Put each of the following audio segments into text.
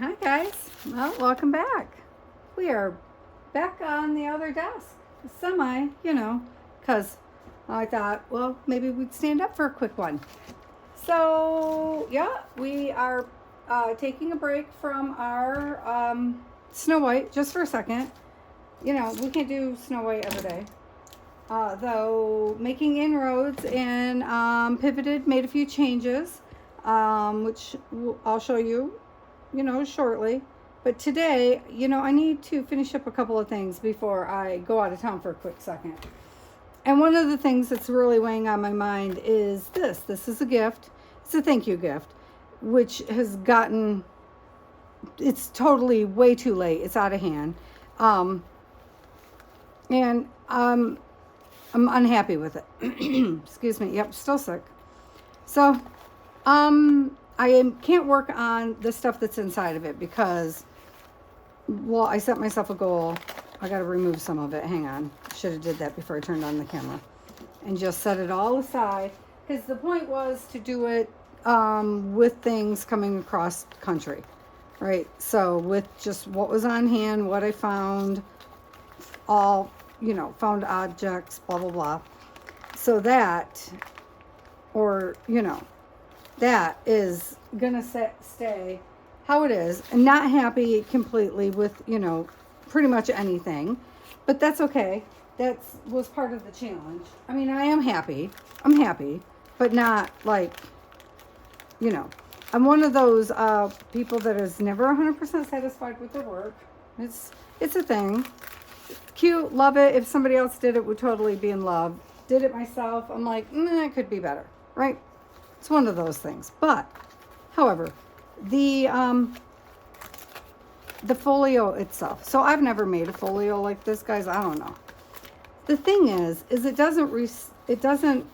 Hi guys, well welcome back. We are back on the other desk. Semi, because I thought, well, maybe we'd stand up for a quick one. So, yeah, we are taking a break from our Snow White just for a second. We can't do Snow White every day. Though making inroads and pivoted, made a few changes, which I'll show you, shortly. But today, I need to finish up a couple of things before I go out of town for a quick second. And one of the things that's really weighing on my mind is this. This is a gift. It's a thank you gift, which has gotten, it's totally way too late. It's out of hand. And I'm unhappy with it. Excuse me. Yep, still sick. So, I can't work on the stuff that's inside of it because, well, I set myself a goal. I got to remove some of it. Hang on. Should have did that before I turned on the camera. And just set it all aside. Because the point was to do it with things coming across country. Right? So with just what was on hand, what I found, all, found objects, blah, blah, blah. So that, or, that is going to stay how it is. And not happy completely with, pretty much anything. But that's okay. That was part of the challenge. I mean, I am happy. I'm happy. But not like, I'm one of those people that is never 100% satisfied with their work. It's a thing. Cute, love it. If somebody else did it, would totally be in love. Did it myself, I'm like, it could be better, right? It's one of those things. But, however, the folio itself. So I've never made a folio like this, guys. I don't know. The thing is it doesn't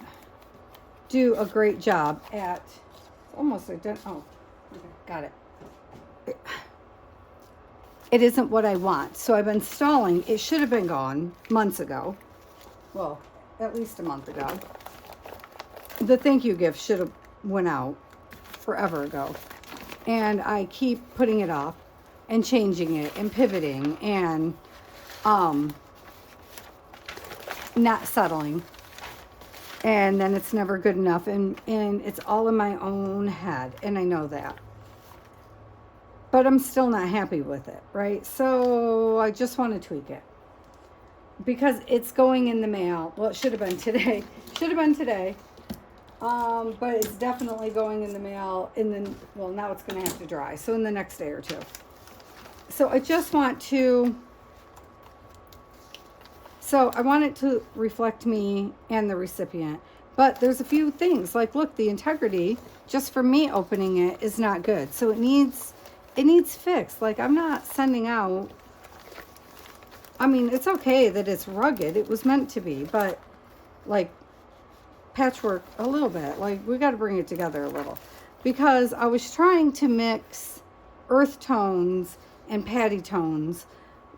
do a great job at. Almost identical. Oh, okay, got it. It isn't what I want. So I've been stalling. It should have been gone months ago. Well, at least a month ago. The thank you gift should have went out forever ago. And I keep putting it off and changing it and pivoting and not settling. And then it's never good enough. And it's all in my own head. And I know that. But I'm still not happy with it, right? So I just want to tweak it. Because it's going in the mail. Well, it should have been today. But it's definitely going in the mail well, now it's going to have to dry. So in the next day or two. So I just want to, I want it to reflect me and the recipient. But there's a few things. Like, look, the integrity, just for me opening it, is not good. So it needs fixed. Like, I'm not sending out, I mean, it's okay that it's rugged. It was meant to be. But, like, patchwork a little bit. Like, we got to bring it together a little. Because I was trying to mix earth tones and patty tones,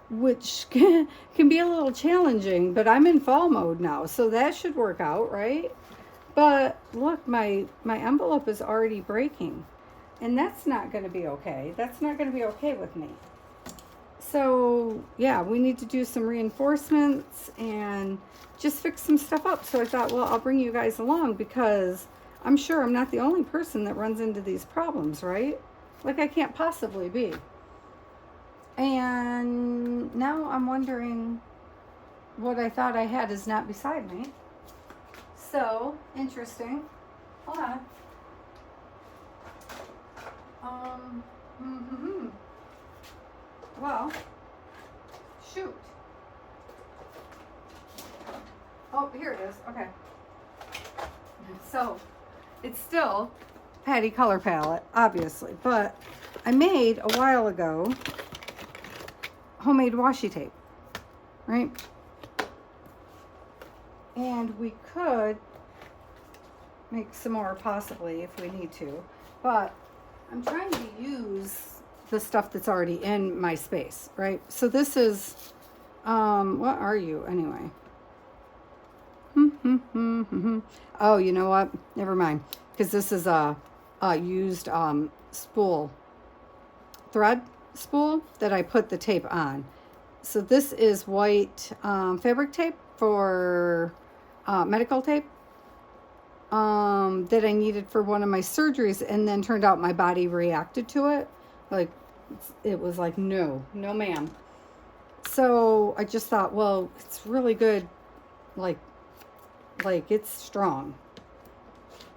which can be a little challenging, but I'm in fall mode now, so that should work out, right? But look, my envelope is already breaking, and that's not going to be okay. That's not going to be okay with me. So yeah, we need to do some reinforcements and just fix some stuff up. So I thought, well, I'll bring you guys along because I'm sure I'm not the only person that runs into these problems, right? Like, I can't possibly be. And now I'm wondering what I thought I had is not beside me. So, interesting. Hold on. Well, shoot. Oh, here it is. Okay. So, it's still Patty color palette, obviously. But I made a while ago homemade washi tape, right? And we could make some more possibly if we need to, but I'm trying to use the stuff that's already in my space, right? So this is, what are you anyway? Oh, you know what? Never mind, because this is a used spool thread spool that I put the tape on. So this is white fabric tape for medical tape that I needed for one of my surgeries, and then turned out my body reacted to it. Like, it was like, no ma'am. So I just thought, well, it's really good, like it's strong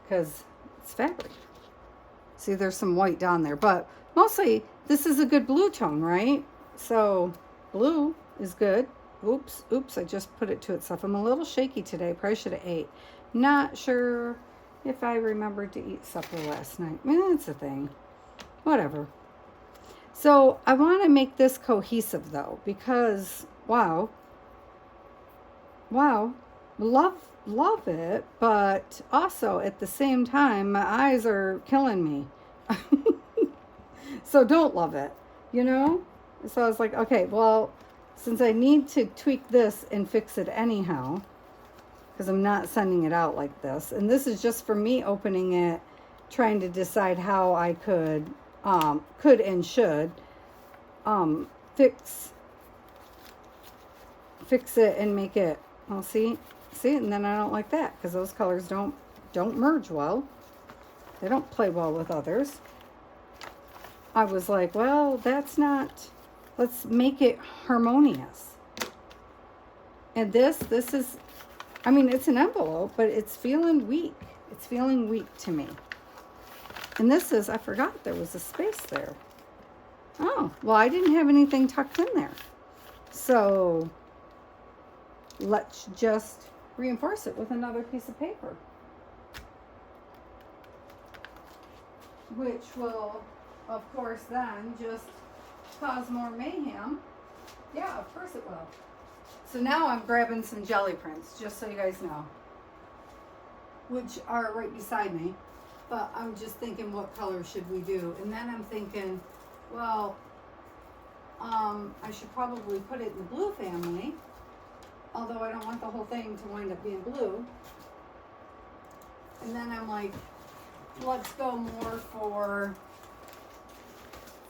because it's fabric. See, there's some white down there, but mostly this is a good blue tone, right? So blue is good. Oops, I just put it to itself. I'm a little shaky today. Probably should have ate. Not sure if I remembered to eat supper last night. It's a thing. Whatever. So I want to make this cohesive though, because wow, love it, but also at the same time, my eyes are killing me. So don't love it, you know? So I was like, okay, well, since I need to tweak this and fix it anyhow, because I'm not sending it out like this, and this is just for me opening it, trying to decide how I could and should fix it and make it, well, see, and then I don't like that because those colors don't merge well. They don't play well with others. I was like, well, that's not, let's make it harmonious. And this is, I mean, it's an envelope, but it's feeling weak. It's feeling weak to me. And this is, I forgot there was a space there. Oh, well, I didn't have anything tucked in there. So let's just reinforce it with another piece of paper, which will, of course, then just cause more mayhem. Yeah, of course it will. So now I'm grabbing some jelly prints, just so you guys know, which are right beside me. But I'm just thinking, what color should we do? And then I'm thinking, well, I should probably put it in the blue family, although I don't want the whole thing to wind up being blue. And then I'm like, let's go more for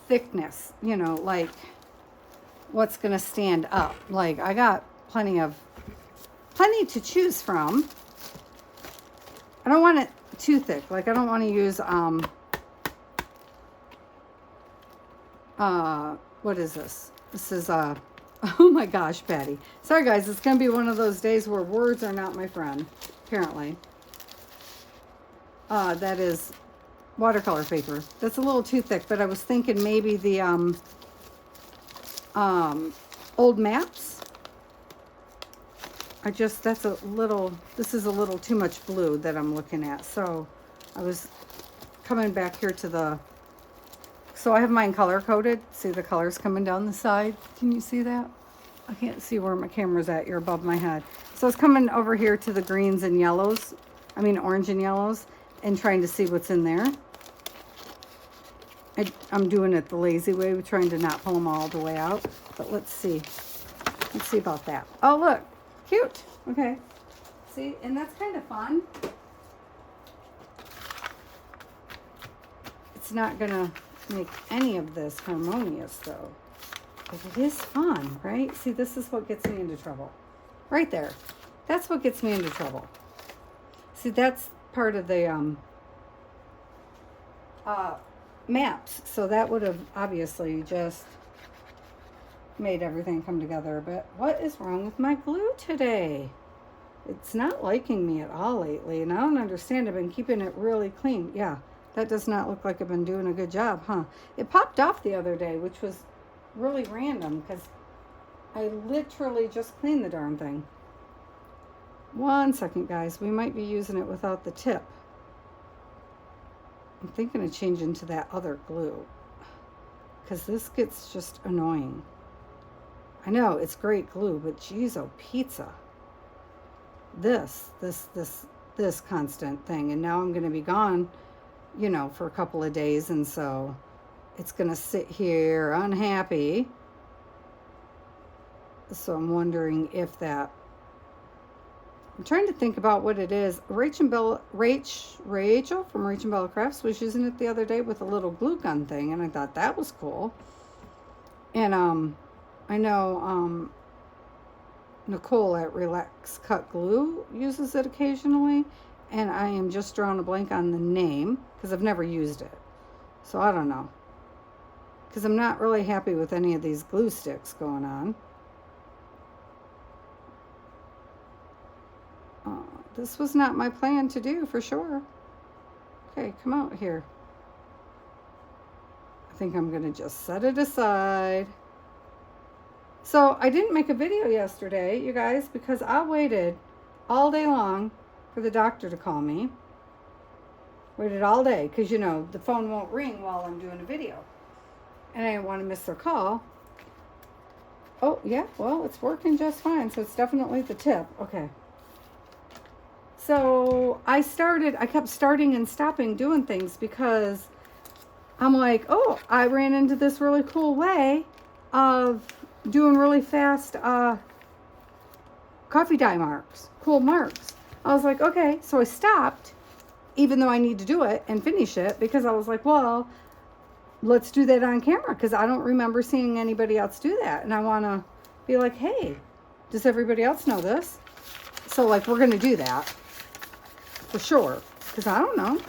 thickness, you know, like what's going to stand up. Like, I got plenty to choose from. I don't want it too thick. Like, I don't want to use what is this? This is oh my gosh, Patty. Sorry guys, it's gonna be one of those days where words are not my friend, apparently. That is watercolor paper. That's a little too thick, but I was thinking maybe the old maps. This is a little too much blue that I'm looking at. So I was coming back here to so I have mine color coded. See the colors coming down the side? Can you see that? I can't see where my camera's at. You're above my head. So I was coming over here to the greens and yellows. I mean orange and yellows, and trying to see what's in there. I'm doing it the lazy way, trying to not pull them all the way out. But let's see. Let's see about that. Oh, look. Cute. Okay. See, and that's kind of fun. It's not going to make any of this harmonious, though. But it is fun, right? See, this is what gets me into trouble. Right there. That's what gets me into trouble. See, that's part of the maps. So that would have obviously just made everything come together. But what is wrong with my glue today? It's not liking me at all lately, and I don't understand. I've been keeping it really clean. Yeah, that does not look like I've been doing a good job, huh? It popped off the other day, which was really random because I literally just cleaned the darn thing. 1 second, guys. We might be using it without the tip. I'm thinking of changing to that other glue because this gets just annoying. I know it's great glue, but geez, oh pizza. This constant thing, and now I'm going to be gone, you know, for a couple of days, and so it's going to sit here unhappy. So I'm wondering if that I'm trying to think about what it is. Rachel from Rach and Bella Crafts was using it the other day with a little glue gun thing, and I thought that was cool. And I know Nicole at Relax Cut Glue uses it occasionally, and I am just drawing a blank on the name because I've never used it. So I don't know. Because I'm not really happy with any of these glue sticks going on. This was not my plan to do for sure. Okay, come out here. I think I'm going to just set it aside. So I didn't make a video yesterday, you guys, because I waited all day long for the doctor to call me. Waited all day because, you know, the phone won't ring while I'm doing a video. And I didn't want to miss their call. Oh, yeah, well, it's working just fine. So it's definitely the tip. Okay. So I kept starting and stopping doing things because I'm like, oh, I ran into this really cool way of doing really fast coffee dye marks, cool marks. I was like, okay, so I stopped, even though I need to do it and finish it, because I was like, well, let's do that on camera, because I don't remember seeing anybody else do that. And I want to be like, hey, does everybody else know this? So, like, we're going to do that for sure, because I don't know.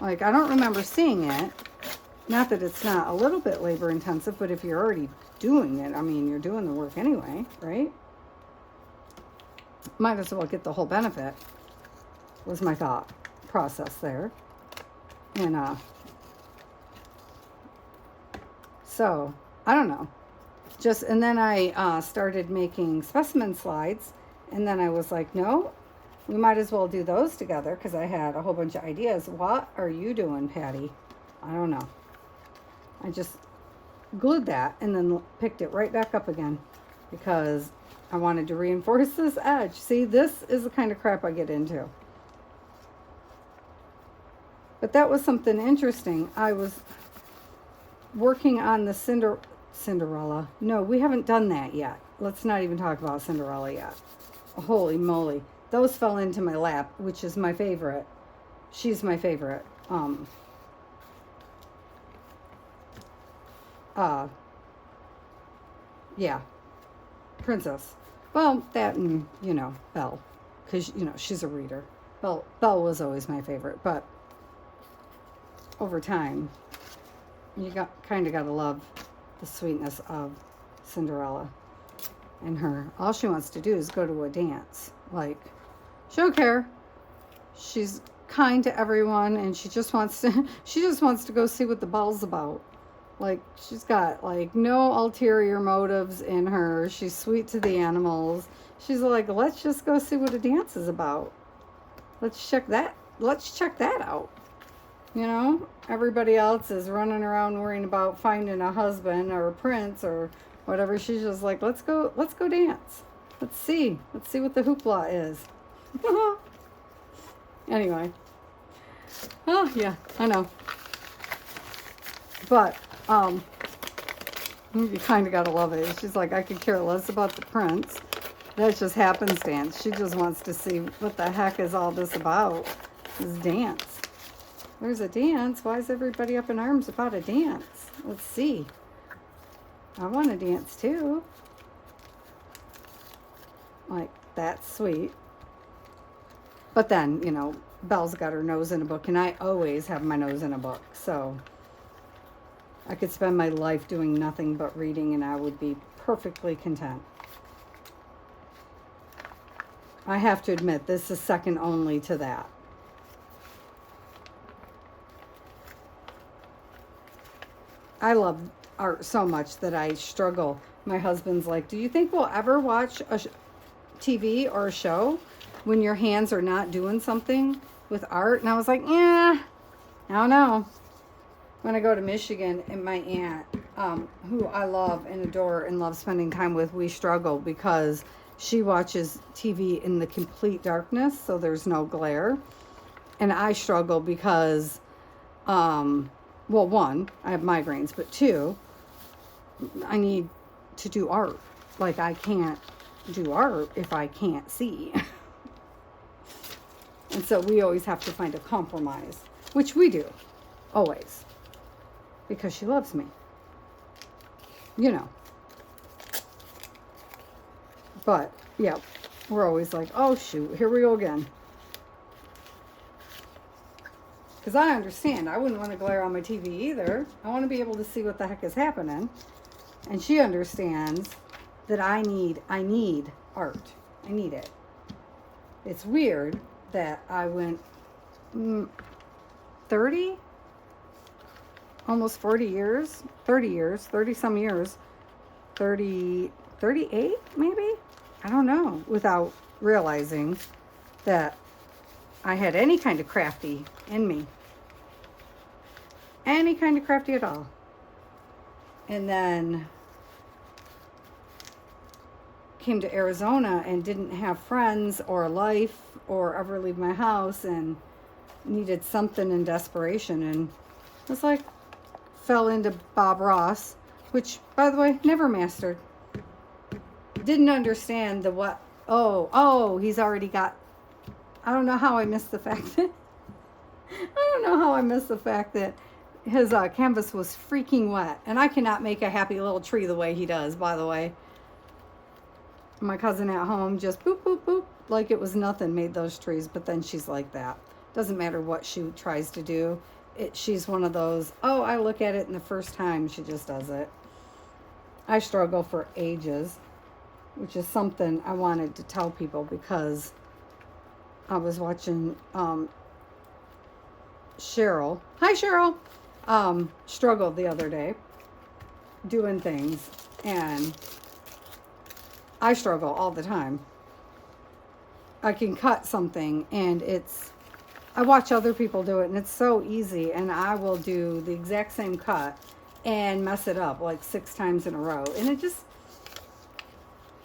Like, I don't remember seeing it. Not that it's not a little bit labor intensive, but if you're already doing it, I mean, you're doing the work anyway, right? Might as well get the whole benefit, was my thought process there. And so I don't know, and then I started making specimen slides, and then I was like, no, we might as well do those together, because I had a whole bunch of ideas. What are you doing, Patty? I don't know. I just glued that and then picked it right back up again because I wanted to reinforce this edge. See, this is the kind of crap I get into. But that was something interesting. I was working on the Cinderella. No, we haven't done that yet. Let's not even talk about Cinderella yet. Holy moly. Those fell into my lap, which is my favorite. She's my favorite. Yeah. Princess. Well, that and, you know, Belle. Because, you know, she's a reader. Belle was always my favorite. But over time, you kind of got to love the sweetness of Cinderella and her. All she wants to do is go to a dance. Like, she don't care. She's kind to everyone, and she just wants to go see what the ball's about. Like, she's got, like, no ulterior motives in her. She's sweet to the animals. She's like, let's just go see what a dance is about. Let's check that out. You know, everybody else is running around worrying about finding a husband or a prince or whatever. She's just like, let's go dance. Let's see what the hoopla is. Anyway. Oh, yeah, I know. But, you kind of got to love it. She's like, I could care less about the prince. That's just happenstance. She just wants to see what the heck is all this about. This dance. There's a dance. Why is everybody up in arms about a dance? Let's see. I want to dance too. Like, that's sweet. But then, you know, Belle's got her nose in a book, and I always have my nose in a book. So I could spend my life doing nothing but reading, and I would be perfectly content. I have to admit, this is second only to that. I love art so much that I struggle. My husband's like, do you think we'll ever watch a TV or a show when your hands are not doing something with art? And I was like, yeah, I don't know. When I go to Michigan, and my aunt, who I love and adore and love spending time with, we struggle because she watches TV in the complete darkness, so there's no glare. And I struggle because, well, one, I have migraines, but two, I need to do art. Like, I can't do art if I can't see. And so we always have to find a compromise, which we do, always, because she loves me, you know. But, yeah, we're always like, oh, shoot, here we go again. Because I understand. I wouldn't want to glare on my TV either. I want to be able to see what the heck is happening. And she understands that I need art. I need it. It's weird that I went 30, almost 40 years, 30 some years, 38 maybe? I don't know, without realizing that I had any kind of crafty in me. Any kind of crafty at all. And then came to Arizona and didn't have friends or life or ever leave my house and needed something in desperation, and was like, fell into Bob Ross, which, by the way, never mastered. Didn't understand the what. Oh, he's already got. I don't know how I missed the fact that. His canvas was freaking wet, and I cannot make a happy little tree the way he does. By the way, my cousin at home just boop boop boop like it was nothing made those trees, but then she's like that. Doesn't matter what she tries to do. She's one of those. Oh, I look at it, and the first time she just does it. I struggle for ages, which is something I wanted to tell people because I was watching Cheryl. Hi, Cheryl. Struggled the other day doing things, and I struggle all the time. I can cut something, and I watch other people do it, and it's so easy, and I will do the exact same cut and mess it up like 6 times in a row, and it just,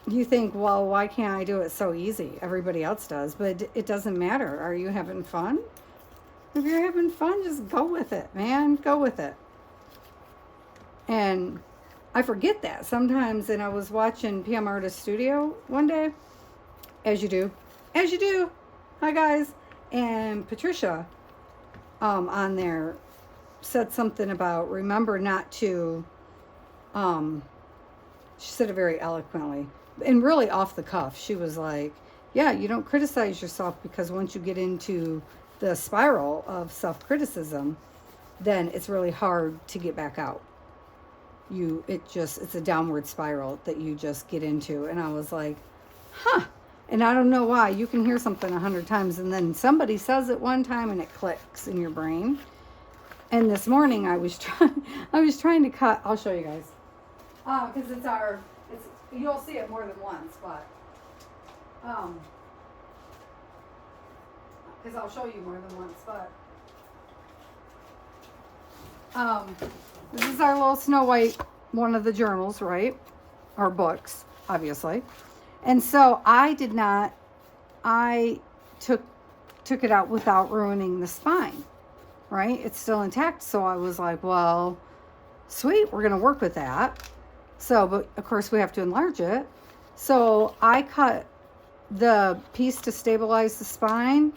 you think, well, why can't I do it so easy? Everybody else does, but it doesn't matter. Are you having fun? If you're having fun, just go with it, man. Go with it. And I forget that sometimes, and I was watching PM Artist Studio one day, as you do. Hi, guys. And Patricia on there said something about remember not to, she said it very eloquently and really off the cuff. She was like, yeah, you don't criticize yourself, because once you get into the spiral of self-criticism, then it's really hard to get back out. It's a downward spiral that you just get into. And I was like, huh. And I don't know why. You can hear something 100 times, and then somebody says it one time and it clicks in your brain. And this morning I was trying to cut. I'll show you guys. Because you'll see it more than once, but because I'll show you more than once, but this is our little Snow White, one of the journals, right? Or books, obviously. And so I took it out without ruining the spine, right? It's still intact. So I was like, well, sweet, we're going to work with that. So, but of course we have to enlarge it. So I cut the piece to stabilize the spine.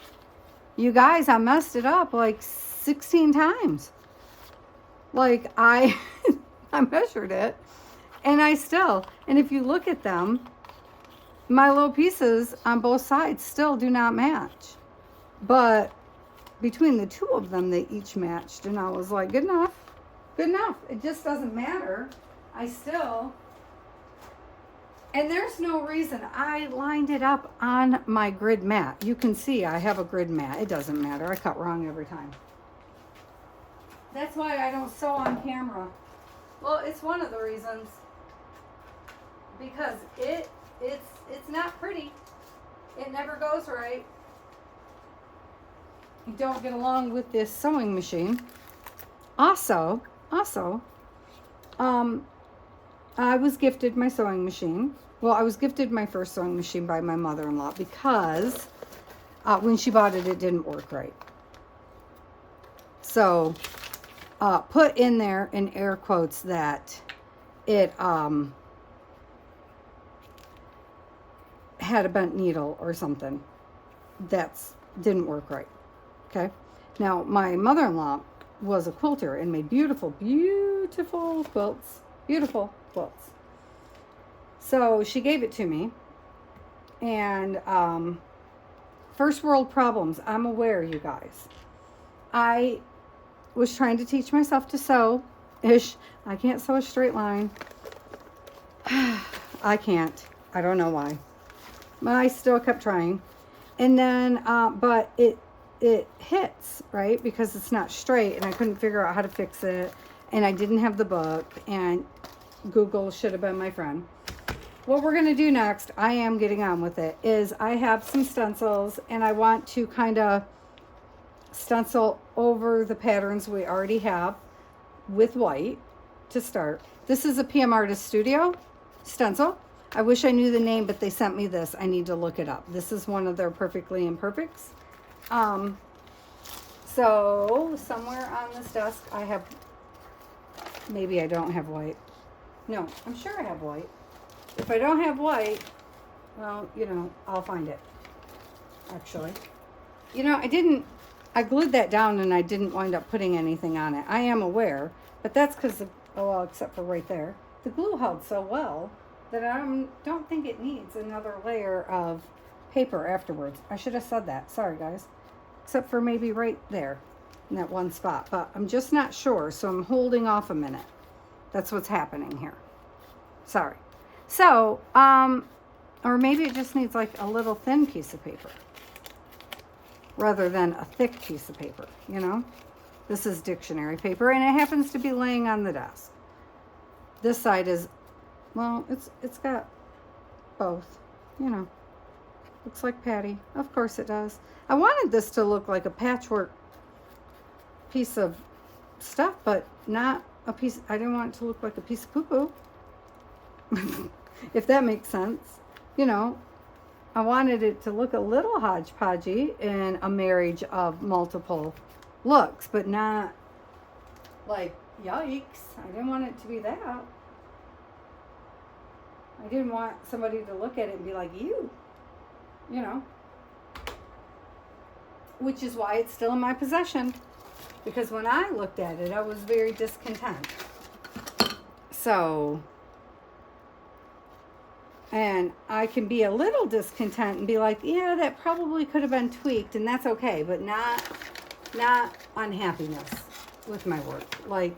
You guys, I messed it up like 16 times. Like I measured it, and and if you look at them, my little pieces on both sides still do not match. But between the two of them, they each matched. And I was like, good enough. It just doesn't matter. And there's no reason. I lined it up on my grid mat. You can see I have a grid mat. It doesn't matter. I cut wrong every time. That's why I don't sew on camera. Well, it's one of the reasons. Because it's not pretty. It never goes right. You don't get along with this sewing machine. Also, I was gifted my sewing machine. Well, I was gifted my first sewing machine by my mother-in-law because when she bought it, it didn't work right. So, put in there in air quotes that it had a bent needle or something. That's didn't work right. Okay. Now, my mother-in-law was a quilter and made beautiful, beautiful quilts. Beautiful quilts. So she gave it to me. And first world problems. I'm aware, you guys. I was trying to teach myself to sew-ish. I can't sew a straight line. I can't. I don't know why. But I still kept trying. And then, but it hits, right? Because it's not straight, and I couldn't figure out how to fix it. And I didn't have the book, and Google should have been my friend. What we're going to do next, I am getting on with it, is I have some stencils, and I want to kind of stencil over the patterns we already have with white to start. This is a PM Artist Studio stencil. I wish I knew the name, but they sent me this. I need to look it up. This is one of their Perfectly Imperfects. So somewhere on this desk I have, maybe I don't have white. No, I'm sure I have white. If I don't have white, well, you know, I'll find it, actually. You know, I glued that down and I didn't wind up putting anything on it. I am aware, but that's because, oh, well, except for right there. The glue held so well that I don't think it needs another layer of paper afterwards. I should have said that. Sorry, guys. Except for maybe right there in that one spot. But I'm just not sure, so I'm holding off a minute. That's what's happening here. Sorry. So, or maybe it just needs like a little thin piece of paper rather than a thick piece of paper, you know? This is dictionary paper, and it happens to be laying on the desk. This side is, well, it's got both, you know. Looks like Patty. Of course it does. I wanted this to look like a patchwork piece of stuff, but not a piece. I didn't want it to look like a piece of poo-poo. If that makes sense. You know, I wanted it to look a little hodgepodgey in a marriage of multiple looks, but not like, yikes. I didn't want it to be that. I didn't want somebody to look at it and be like, you know. Which is why it's still in my possession. Because when I looked at it, I was very discontent. So, and I can be a little discontent and be like, yeah, that probably could have been tweaked, and that's okay, but not unhappiness with my work. Like,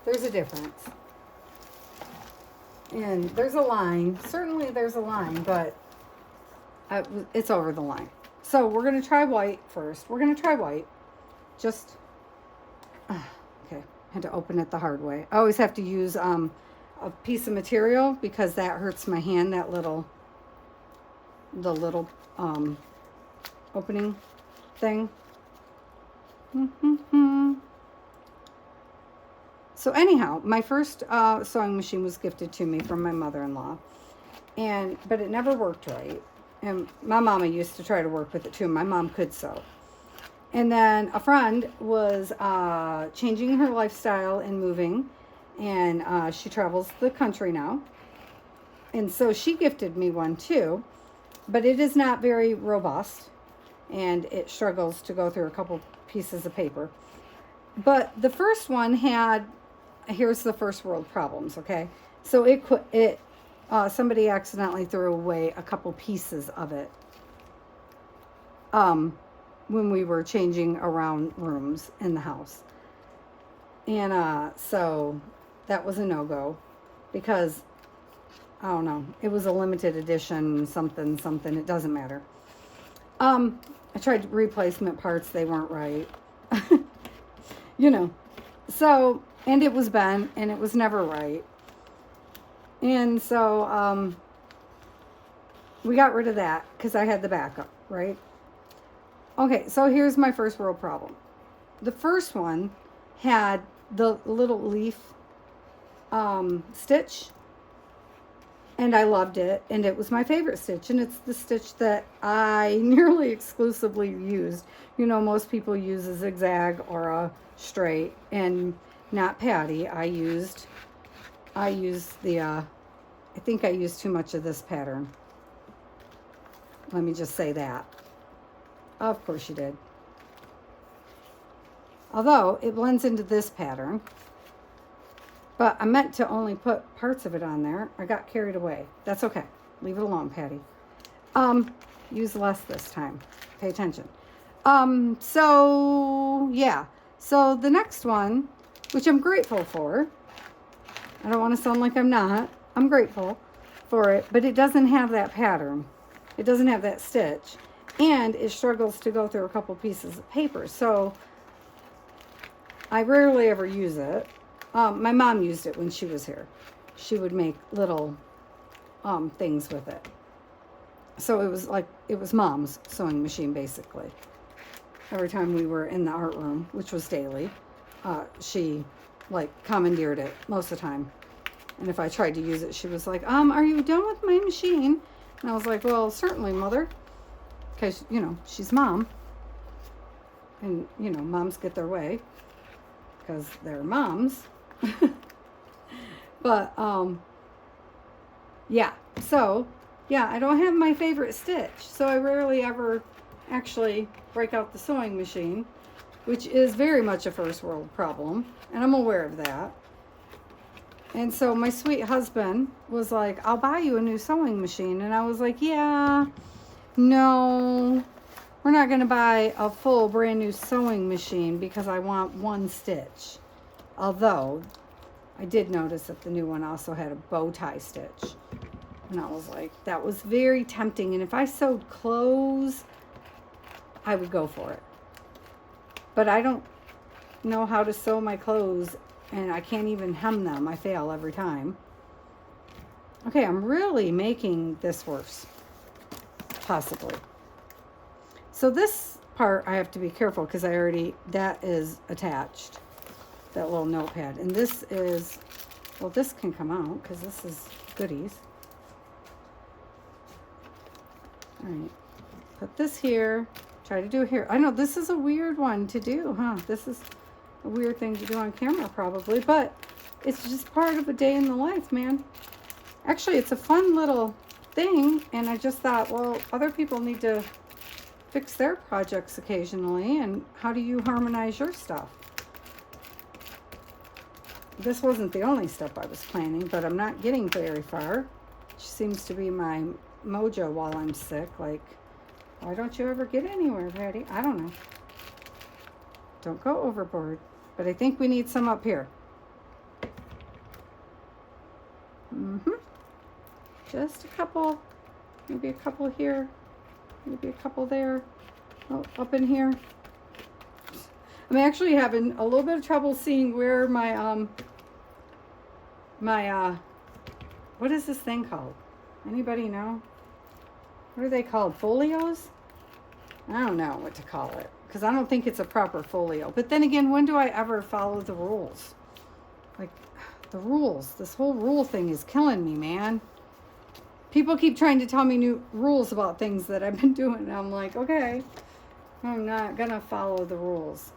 there's a difference. And there's a line. Certainly there's a line, but it's over the line. So we're going to try white first. We're going to try white. Just, okay, had to open it the hard way. I always have to use a piece of material because that hurts my hand, the little opening thing. So anyhow, my first sewing machine was gifted to me from my mother-in-law, but it never worked right. And my mama used to try to work with it too. My mom could sew. And then a friend was changing her lifestyle and moving, and she travels the country now. And so she gifted me one too, but it is not very robust, and it struggles to go through a couple pieces of paper. But the first one had, here's the first world problems, okay? So somebody accidentally threw away a couple pieces of it when we were changing around rooms in the house. And so that was a no-go because, I don't know, it was a limited edition, something, it doesn't matter. I tried replacement parts, they weren't right. You know, so, and it was bent, and it was never right. And so, we got rid of that, because I had the backup, right? Okay, so here's my first world problem. The first one had the little leaf stitch, and I loved it, and it was my favorite stitch, and it's the stitch that I nearly exclusively used. You know, most people use a zigzag or a straight, and not Patty. I used the I think I used too much of this pattern. Let me just say that. Of course you did. Although it blends into this pattern. But I meant to only put parts of it on there. I got carried away. That's okay. Leave it alone, Patty. Use less this time. Pay attention. So yeah. So the next one, which I'm grateful for. I don't want to sound like I'm not. I'm grateful for it, but it doesn't have that pattern. It doesn't have that stitch. And it struggles to go through a couple pieces of paper. So I rarely ever use it. My mom used it when she was here. She would make little things with it. So it was mom's sewing machine, basically. Every time we were in the art room, which was daily, she commandeered it most of the time. And if I tried to use it, she was like, are you done with my machine? And I was like, well, certainly, Mother. Because, she's mom. And, moms get their way. Because they're moms. But, yeah. So, yeah, I don't have my favorite stitch. So I rarely ever actually break out the sewing machine, which is very much a first world problem. And I'm aware of that. And so my sweet husband was like, I'll buy you a new sewing machine. And I was like, yeah, no, we're not going to buy a full brand new sewing machine because I want one stitch. Although I did notice that the new one also had a bow tie stitch. And I was like, that was very tempting. And if I sewed clothes, I would go for it. But I don't know how to sew my clothes, and I can't even hem them. I fail every time. Okay, I'm really making this worse. Possibly. So this part I have to be careful because that is attached. That little notepad. And this is, well, this can come out because this is goodies. All right. Put this here. Try to do it here. I know this is a weird one to do, huh? This is a weird thing to do on camera probably, but it's just part of a day in the life, man. Actually, it's a fun little thing, and I just thought, well, other people need to fix their projects occasionally, and how do you harmonize your stuff? This wasn't the only step I was planning, but I'm not getting very far. Which seems to be my mojo while I'm sick. Like, why don't you ever get anywhere, Patty? I don't know. Don't go overboard. But I think we need some up here. Just a couple. Maybe a couple here. Maybe a couple there. Oh, up in here. I'm actually having a little bit of trouble seeing where my what is this thing called? Anybody know? What are they called? Folios? I don't know what to call it because I don't think it's a proper folio. But then again, when do I ever follow the rules? Like, the rules. This whole rule thing is killing me, man. People keep trying to tell me new rules about things that I've been doing. And I'm like, okay, I'm not going to follow the rules.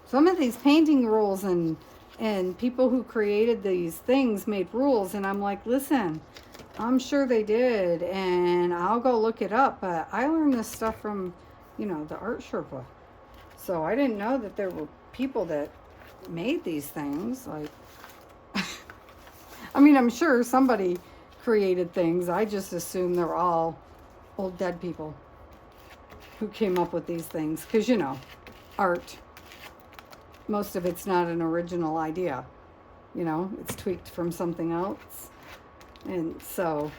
Some of these painting rules and people who created these things made rules. And I'm like, listen, I'm sure they did. And I'll go look it up. But I learned this stuff from, the art Sherpa. So I didn't know that there were people that made these things. Like, I mean, I'm sure somebody created things. I just assume they're all old dead people who came up with these things. Because, art, most of it's not an original idea. It's tweaked from something else. And so,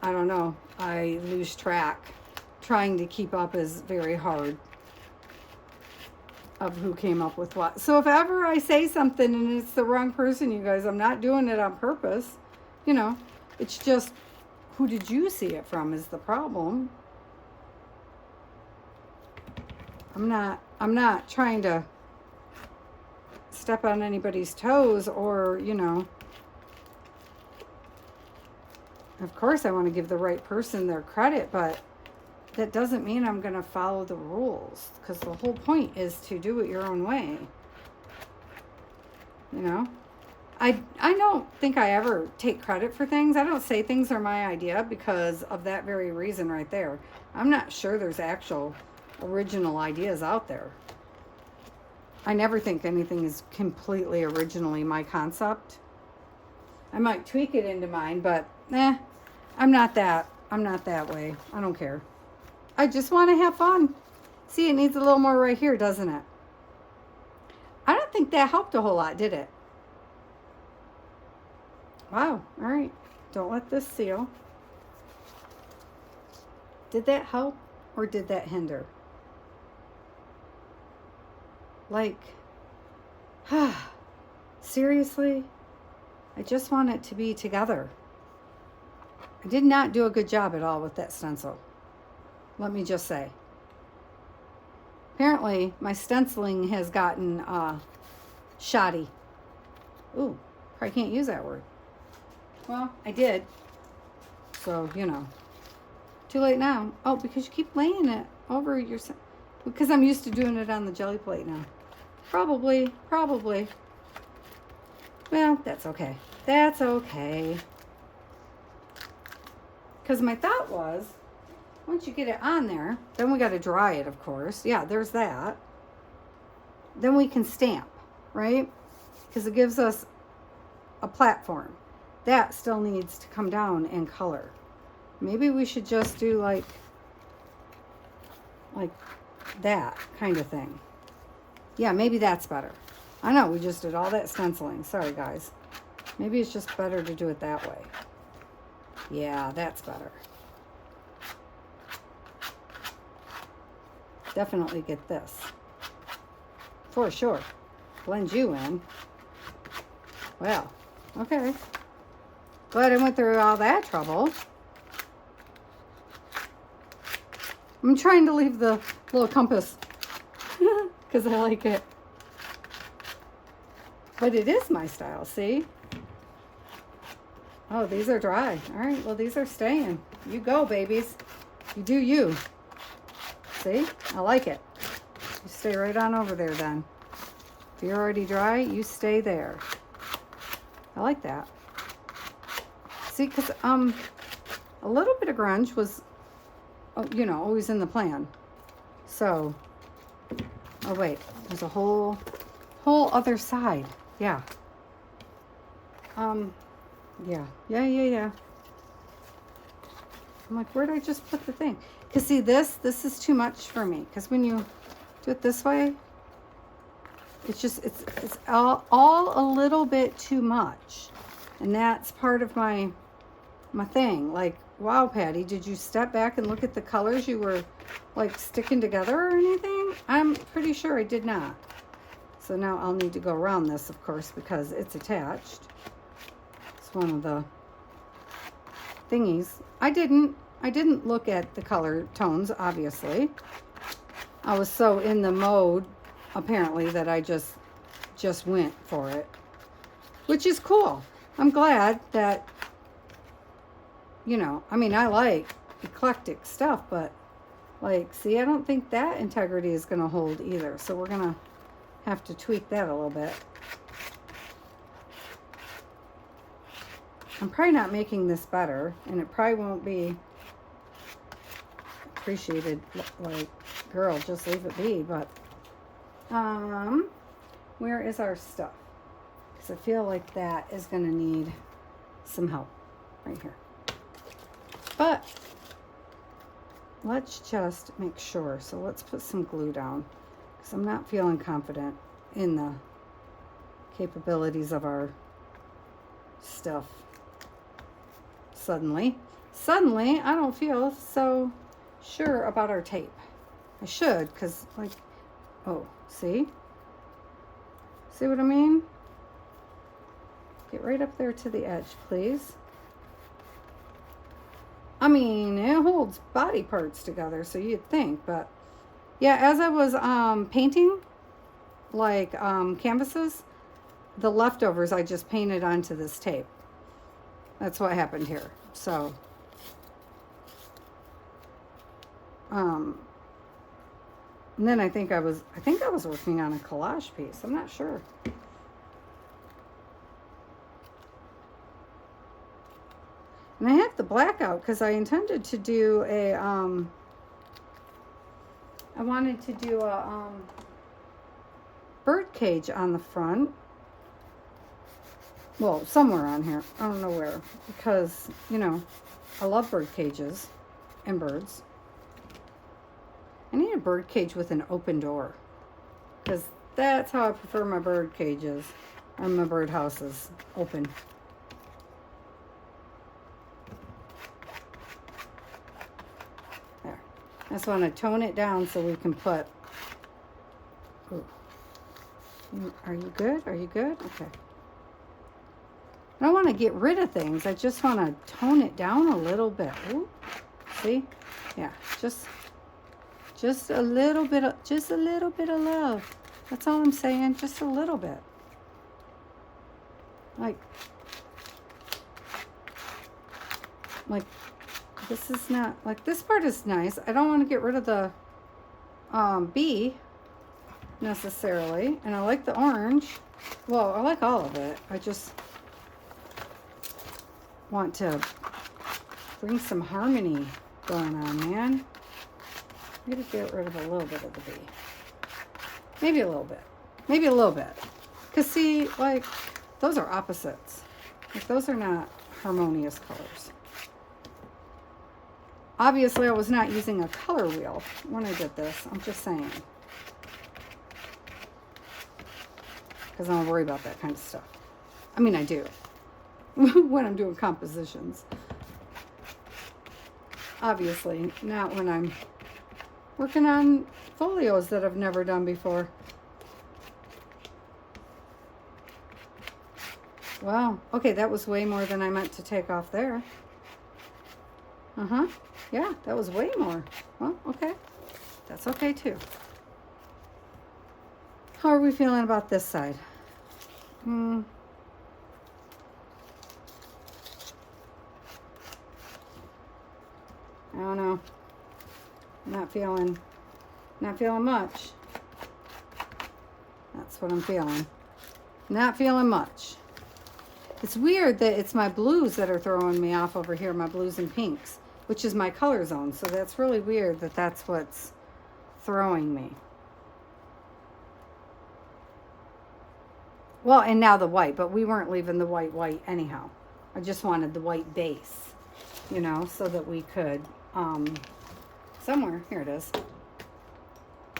I don't know. I lose track. Trying to keep up is very hard of who came up with what. So if ever I say something and it's the wrong person, you guys, I'm not doing it on purpose. It's just, who did you see it from is the problem. I'm not trying to step on anybody's toes or, of course I want to give the right person their credit, but that doesn't mean I'm going to follow the rules, because the whole point is to do it your own way. I don't think I ever take credit for things. I don't say things are my idea because of that very reason right there. I'm not sure there's actual original ideas out there. I never think anything is completely originally my concept. I might tweak it into mine, but I'm not that way. I don't care. I just want to have fun. See, it needs a little more right here, doesn't it? I don't think that helped a whole lot, did it? Wow. All right. Don't let this seal. Did that help or did that hinder? Like, seriously? I just want it to be together. I did not do a good job at all with that stencil. Let me just say. Apparently, my stenciling has gotten shoddy. Ooh, probably can't use that word. Well, I did. So, you know. Too late now. Oh, because you keep laying it over your... Because I'm used to doing it on the jelly plate now. Probably. Well, that's okay. That's okay. Because my thought was, once you get it on there, then we got to dry it, of course. Yeah, there's that. Then we can stamp, right? Because it gives us a platform. That still needs to come down and color. Maybe we should just do like that kind of thing. Yeah, maybe that's better. I know we just did all that stenciling. Sorry, guys. Maybe it's just better to do it that way. Yeah, that's better. Definitely get this. For sure. Blend you in. Well, okay. Glad I went through all that trouble. I'm trying to leave the little compass because I like it. But it is my style, see? Oh, these are dry. All right, well, these are staying. You go, babies. You do you. See? I like it. You stay right on over there then. If you're already dry, you stay there. I like that. See, because a little bit of grunge was, you know, always in the plan. So, oh wait, there's a whole other side. Yeah. Yeah. I'm like, where did I just put the thing? Because see, this is too much for me. Because when you do it this way, it's just, it's all a little bit too much. And that's part of my thing. Like, wow, Patty, did you step back and look at the colors you were like sticking together or anything? I'm pretty sure I did not. So now I'll need to go around this, of course, because it's attached. It's one of the thingies. I didn't look at the color tones, obviously. I was so in the mode, apparently, that I just went for it. Which is cool. I'm glad that, you know, I mean, I like eclectic stuff, but, like, see, I don't think that integrity is going to hold either. So we're going to have to tweak that a little bit. I'm probably not making this better, and it probably won't be appreciated. Like, girl, just leave it be. But where is our stuff? Because I feel like that is going to need some help right here. But let's just make sure. So let's put some glue down, because I'm not feeling confident in the capabilities of our stuff. Suddenly, I don't feel so sure about our tape. I should, because, like, oh, see what I mean? Get right up there to the edge, please. I mean, it holds body parts together, so you'd think, but yeah, as I was painting, like, canvases, the leftovers I just painted onto this tape. That's what happened here. So, and then I think I was working on a collage piece. I'm not sure. left the black out because I intended to do a, I wanted to do a bird cage on the front. Well, somewhere on here. I don't know where. Because, you know, I love bird cages and birds. I need a bird cage with an open door. Because that's how I prefer my bird cages. Or my bird houses. Open. There. I just want to tone it down so we can put... Ooh. Are you good? Are you good? Okay. I don't want to get rid of things. I just want to tone it down a little bit. Ooh. See? Yeah, just a little bit of love. That's all I'm saying. Just a little bit. Like this is not, like this part is nice. I don't want to get rid of the bee necessarily. And I like the orange. Well, I like all of it. I just want to bring some harmony going on, man. I'm going to get rid of a little bit of the bee. Maybe a little bit. Maybe a little bit. Because see, like, those are opposites. Like, those are not harmonious colors. Obviously, I was not using a color wheel when I did this. I'm just saying. Because I don't worry about that kind of stuff. I mean, I do. When I'm doing compositions. Obviously, not when I'm working on folios that I've never done before. Wow. Okay, that was way more than I meant to take off there. Uh-huh. Yeah, that was way more. Well, okay. That's okay, too. How are we feeling about this side? I don't know. Not feeling much. That's what I'm feeling. Not feeling much. It's weird that it's my blues that are throwing me off over here, my blues and pinks, which is my color zone. So that's really weird that that's what's throwing me. Well, and now the white, but we weren't leaving the white anyhow. I just wanted the white base, you know, so that we could, somewhere, here it is.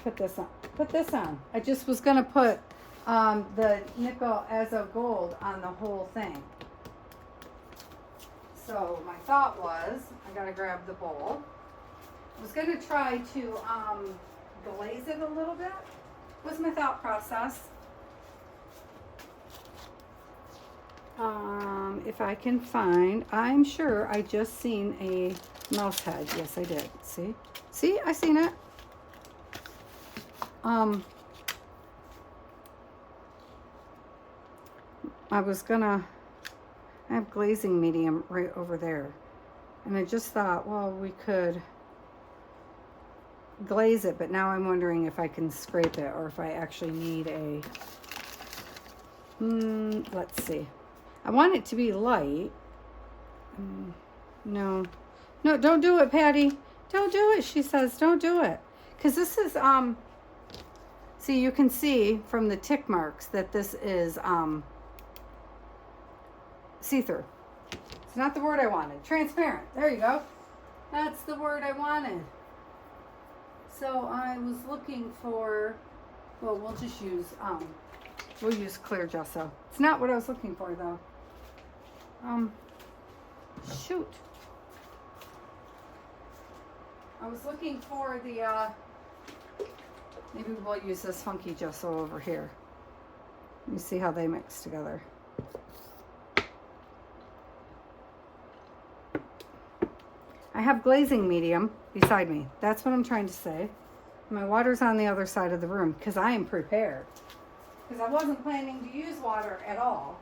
Put this on. I just was going to put the nickel as a gold on the whole thing. So my thought was, I got to grab the bowl. I was going to try to glaze it a little bit, was my thought process. If I can find, I'm sure I just seen a mouse head. Yes, I did. See, I seen it. I have glazing medium right over there. And I just thought, well, we could glaze it, but now I'm wondering if I can scrape it or if I actually need a, let's see. I want it to be light. No, don't do it, Patty. Don't do it, she says. Don't do it. Because this is, see, you can see from the tick marks that this is see-through. It's not the word I wanted. Transparent. There you go. That's the word I wanted. So I was looking for, well, we'll just use, we'll use clear gesso. It's not what I was looking for, though. Shoot. I was looking for the, maybe we'll use this funky gesso over here. Let me see how they mix together. I have glazing medium beside me. That's what I'm trying to say. My water's on the other side of the room because I am prepared. Because I wasn't planning to use water at all.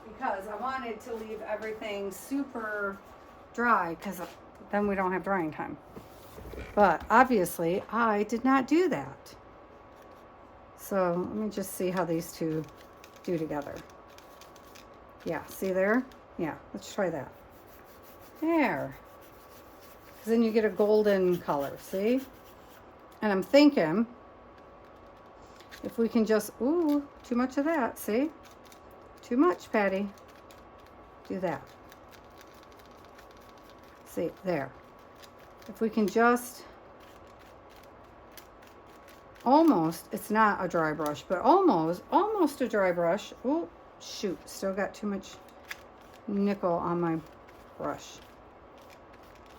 Because I wanted to leave everything super dry because then we don't have drying time. But obviously I did not do that. So let me just see how these two do together. Yeah, see there? Yeah, let's try that. There. Because then you get a golden color, see? And I'm thinking, if we can just, ooh, too much of that, see? Too much, Patty. Do that. See, there. If we can just, almost, it's not a dry brush, but almost a dry brush. Oh, shoot, still got too much nickel on my brush.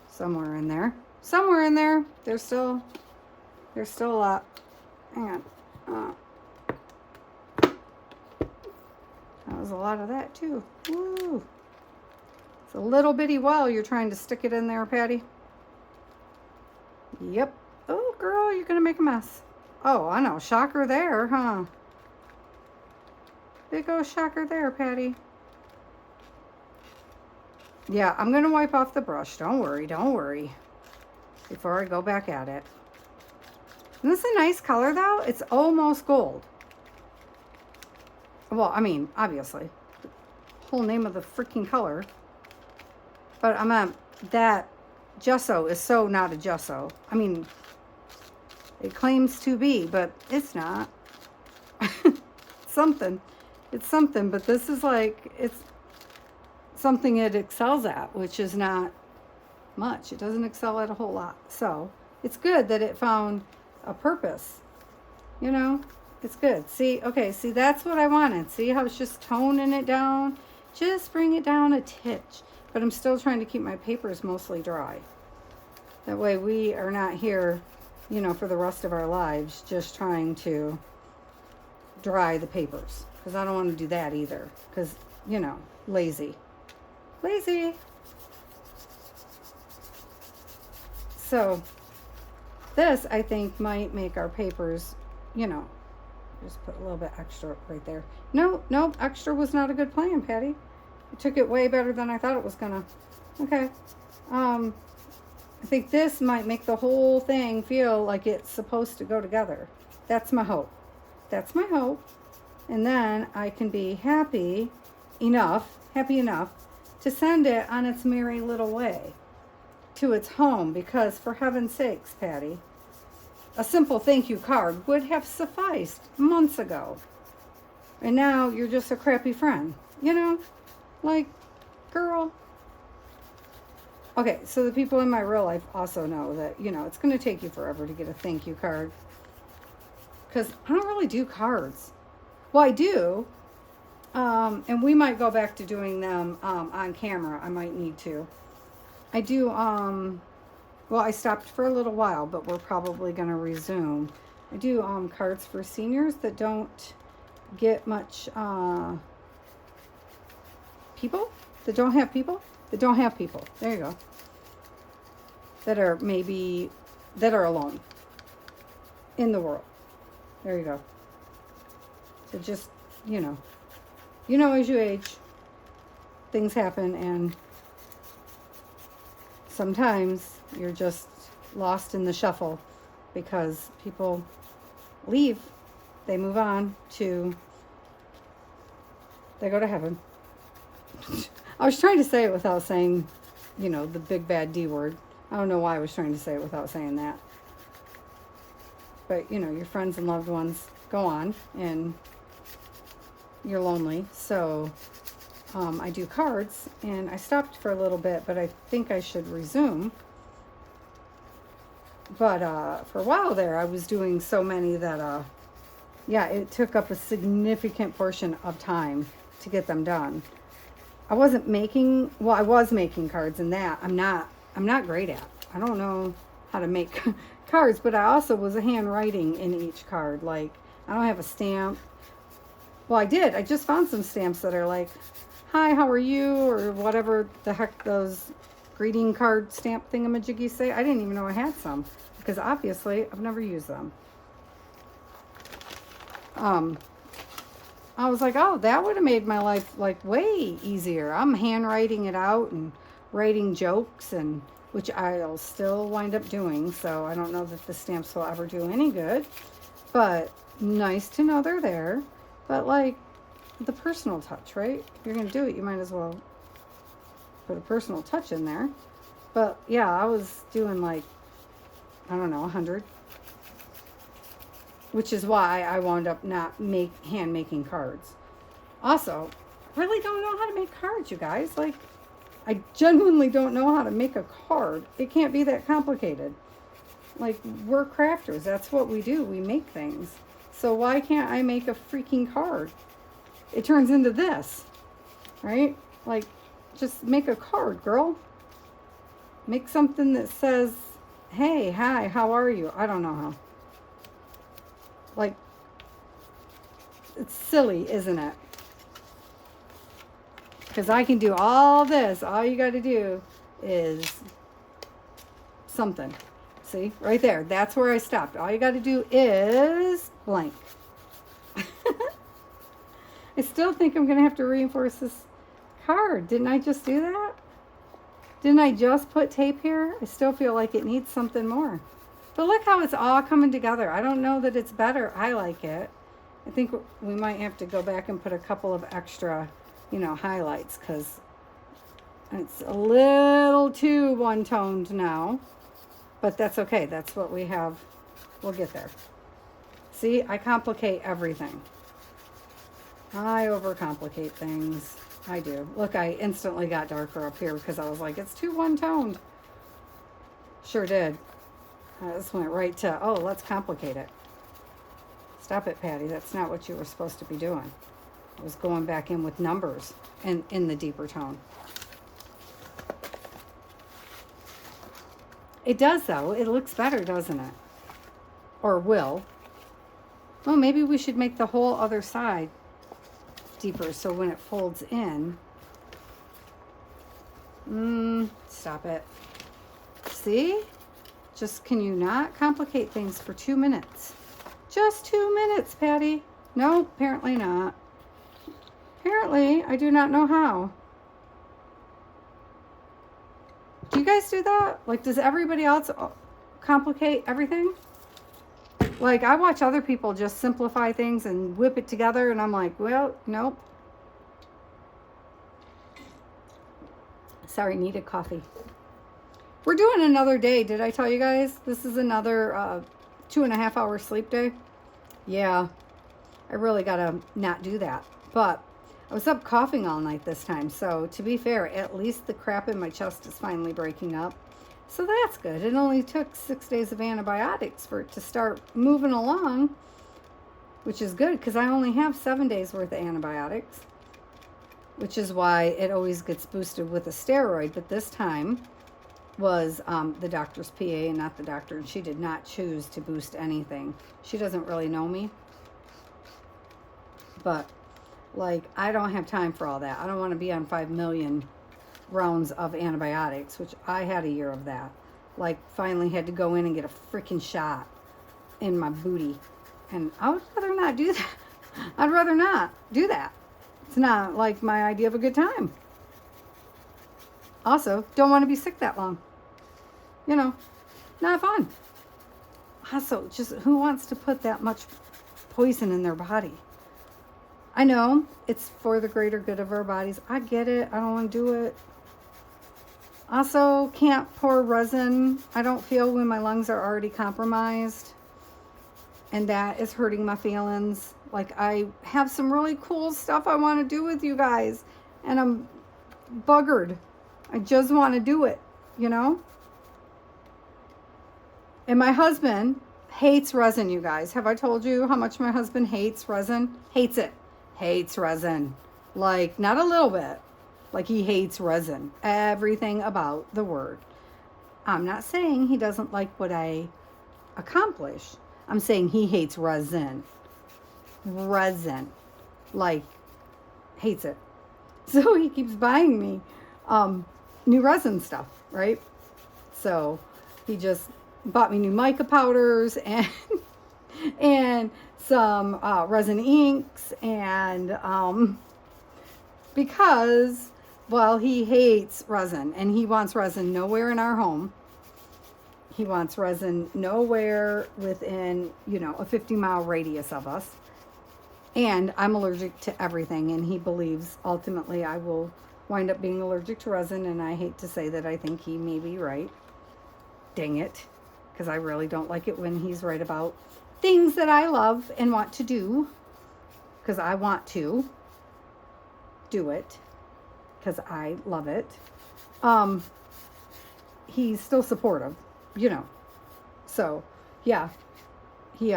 Somewhere in there. Somewhere in there. There's still a lot. Hang on. That was a lot of that too. Woo. It's a little bitty well. You're trying to stick it in there, Patty. Yep. Oh, girl, you're going to make a mess. Oh, I know. Shocker there, huh? Big old shocker there, Patty. Yeah, I'm going to wipe off the brush. Don't worry, don't worry. Before I go back at it. Isn't this a nice color, though? It's almost gold. Well, I mean, obviously. Whole name of the freaking color. But that gesso is so not a gesso. I mean, it claims to be, but it's not. Something. It's something, but this is like, it's something it excels at, which is not much. It doesn't excel at a whole lot. So it's good that it found a purpose. You know, it's good. See, okay, see, that's what I wanted. See how it's just toning it down? Just bring it down a titch. But I'm still trying to keep my papers mostly dry. That way we are not here, you know, for the rest of our lives, just trying to dry the papers. Because I don't want to do that either. Because, you know, lazy. Lazy. So this, I think, might make our papers, you know, just put a little bit extra right there. No, extra was not a good plan, Patty. You took it way better than I thought it was gonna. Okay. I think this might make the whole thing feel like it's supposed to go together. That's my hope. That's my hope. And then I can be happy enough to send it on its merry little way to its home, because for heaven's sakes, Patty, a simple thank you card would have sufficed months ago. And now you're just a crappy friend, you know? Like, girl. Okay, so the people in my real life also know that, you know, it's going to take you forever to get a thank you card. Because I don't really do cards. Well, I do. And we might go back to doing them on camera. I might need to. I do, well, I stopped for a little while, but we're probably going to resume. I do cards for seniors that don't get much people, that don't have people. There you go. That are alone in the world. There you go. So just, you know, as you age, things happen, and sometimes you're just lost in the shuffle because people leave. They move on to, they go to heaven. I was trying to say it without saying, you know, the big bad D word. I don't know why I was trying to say it without saying that. But, you know, your friends and loved ones go on, and you're lonely. So I do cards, and I stopped for a little bit, but I think I should resume. But for a while there, I was doing so many that, yeah, it took up a significant portion of time to get them done. I wasn't making, well, I was making cards, and that I'm not great at. I don't know how to make cards, but I also was handwriting in each card. Like, I don't have a stamp. Well, I did. I just found some stamps that are like, hi, how are you? Or whatever the heck those greeting card stamp thingamajiggies say. I didn't even know I had some, because obviously I've never used them. I was like, oh, that would have made my life like way easier. I'm handwriting it out and writing jokes, and which I'll still wind up doing. So I don't know that the stamps will ever do any good, but nice to know they're there. But like the personal touch, right? If you're going to do it, you might as well for the personal touch in there. But yeah, I was doing like, I don't know, 100. Which is why I wound up not hand making cards. Also, really don't know how to make cards, you guys. Like, I genuinely don't know how to make a card. It can't be that complicated. Like, we're crafters. That's what we do. We make things. So why can't I make a freaking card? It turns into this, right? Like, just make a card, girl. Make something that says, hey, hi, how are you? I don't know how. Like, it's silly, isn't it? Because I can do all this. All you got to do is something. See, right there. That's where I stopped. All you got to do is blank. I still think I'm going to have to reinforce this card. Didn't I just do that? Didn't I just put tape here? I still feel like it needs something more. But look how it's all coming together. I don't know that it's better. I like it. I think we might have to go back and put a couple of extra, highlights, because it's a little too one-toned now. But that's okay. That's what we have. We'll get there. See, I complicate everything. I overcomplicate things. I do. Look, I instantly got darker up here because I was like, it's too one-toned. Sure did. This went right to, oh, let's complicate it. Stop it, Patty. That's not what you were supposed to be doing. I was going back in with numbers and in the deeper tone. It does, though. It looks better, doesn't it? Or will. Well, maybe we should make the whole other side deeper so when it folds in. Stop it. See? Just, can you not complicate things for 2 minutes? Just 2 minutes, Patty. No, apparently not. Apparently, I do not know how. Do you guys do that? Like, does everybody else complicate everything? Like, I watch other people just simplify things and whip it together, and I'm like, well, nope. Sorry, needed coffee. We're doing another day. Did I tell you guys? This is another 2.5 hour sleep day. Yeah, I really gotta not do that. But I was up coughing all night this time. So to be fair, at least the crap in my chest is finally breaking up. So that's good. It only took 6 days of antibiotics for it to start moving along, which is good because I only have 7 days worth of antibiotics, which is why it always gets boosted with a steroid. But this time was the doctor's PA and not the doctor, and she did not choose to boost anything. She doesn't really know me, but like, I don't have time for all that. I don't want to be on 5 million rounds of antibiotics, which I had a year of that. Like, finally had to go in and get a freaking shot in my booty, and I would rather not do that. I'd rather not do that. It's not like my idea of a good time. Also, don't want to be sick that long. Not fun. Also, just who wants to put that much poison in their body? I know it's for the greater good of our bodies. I get it. I don't want to do it. Also, can't pour resin. I don't feel when my lungs are already compromised. And that is hurting my feelings. Like, I have some really cool stuff I want to do with you guys. And I'm buggered. I just want to do it, And my husband hates resin, you guys. Have I told you how much my husband hates resin? Hates it. Hates resin. Like, not a little bit. Like, he hates resin. Everything about the word. I'm not saying he doesn't like what I accomplish. I'm saying he hates resin. Resin. Like, hates it. So he keeps buying me new resin stuff, right? So he just bought me new mica powders and some resin inks, and because, well, he hates resin and he wants resin nowhere in our home. He wants resin nowhere within, a 50-mile radius of us. And I'm allergic to everything, and he believes ultimately I will wind up being allergic to resin, and I hate to say that I think he may be right. Dang it. Because I really don't like it when he's right about things that I love and want to do. Because I want to do it. Because I love it. He's still supportive, you know. So, yeah. He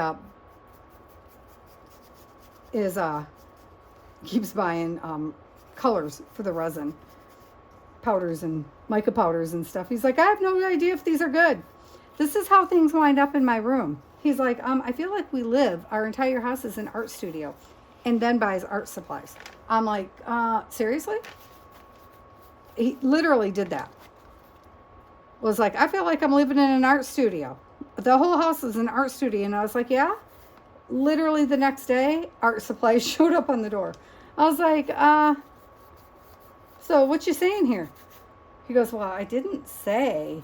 keeps buying colors for the resin. Powders and mica powders and stuff. He's like, I have no idea if these are good. This is how things wind up in my room. He's like, I feel like our entire house is an art studio, and then buys art supplies. I'm like, seriously? He literally did that. Was like, I feel like I'm living in an art studio. The whole house is an art studio. And I was like, yeah. Literally the next day, art supplies showed up on the door. I was like, so what you saying here? He goes, well, I didn't say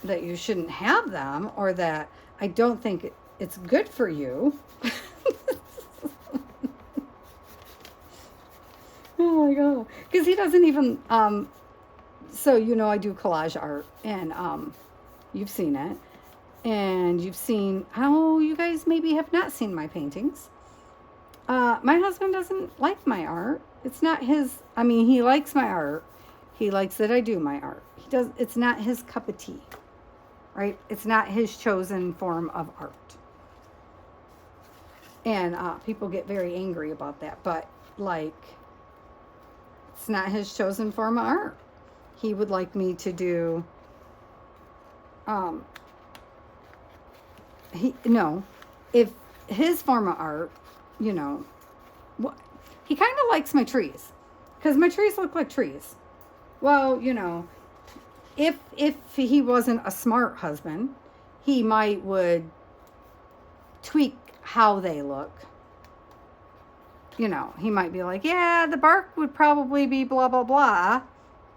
that you shouldn't have them, or that I don't think it's good for you. Oh my God. Because he doesn't even, so, you know, I do collage art, and you've seen it. And you've seen, you guys maybe have not seen my paintings. My husband doesn't like my art. It's not his, he likes my art. He likes that I do my art. It's not his cup of tea, right? It's not his chosen form of art. And people get very angry about that, but like, it's not his chosen form of art. He would like me to do, if his form of art, you know, he kind of likes my trees, because my trees look like trees. Well, you know, if he wasn't a smart husband, he would tweak how they look. You know, he might be like, yeah, the bark would probably be blah, blah, blah,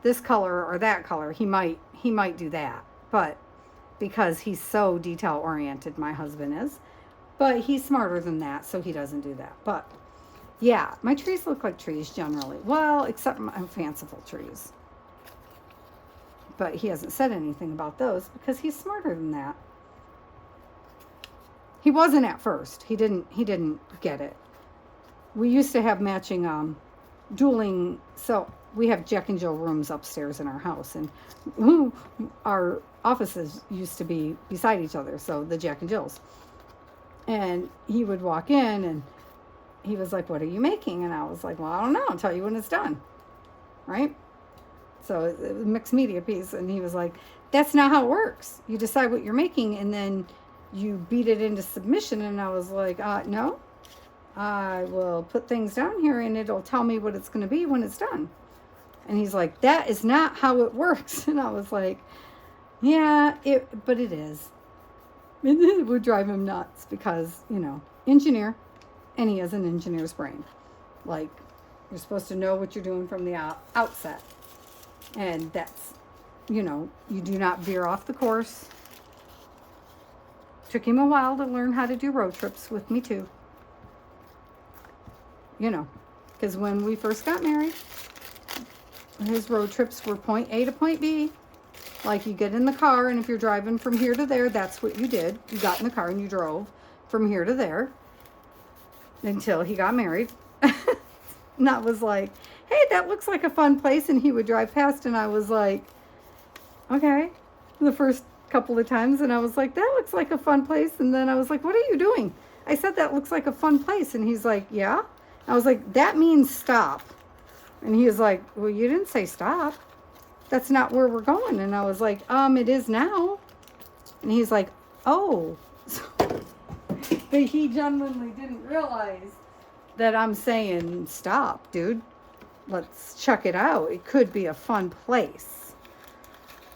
this color or that color. He might do that, but because he's so detail oriented, my husband is, but he's smarter than that, so he doesn't do that. But yeah, my trees look like trees generally. Well, except my fanciful trees. But he hasn't said anything about those because he's smarter than that. He wasn't at first. He didn't get it. We used to have matching dueling, so we have Jack and Jill rooms upstairs in our house, and our offices used to be beside each other, so the Jack and Jills. And he would walk in and he was like, what are you making? And I was like, well, I don't know. I'll tell you when it's done. Right? So it was a mixed media piece. And he was like, that's not how it works. You decide what you're making and then you beat it into submission. And I was like, no, I will put things down here and it'll tell me what it's going to be when it's done. And he's like, that is not how it works. And I was like, yeah, but it is. And it would drive him nuts because, you know, engineer, and he has an engineer's brain. Like, you're supposed to know what you're doing from the outset. And that's, you know, you do not veer off the course. Took him a while to learn how to do road trips with me too. You know, because when we first got married, his road trips were point A to point B. Like, you get in the car, and if you're driving from here to there, that's what you did. You got in the car and you drove from here to there until he got married. And I was like, hey, that looks like a fun place. And he would drive past, and I was like, okay, the first couple of times. And I was like, that looks like a fun place. And then I was like, what are you doing? I said, that looks like a fun place. And he's like, yeah. I was like, that means stop. And he was like, well, you didn't say stop. That's not where we're going. And I was like, it is now. And he's like, oh. But he genuinely didn't realize that I'm saying, stop, dude. Let's check it out. It could be a fun place.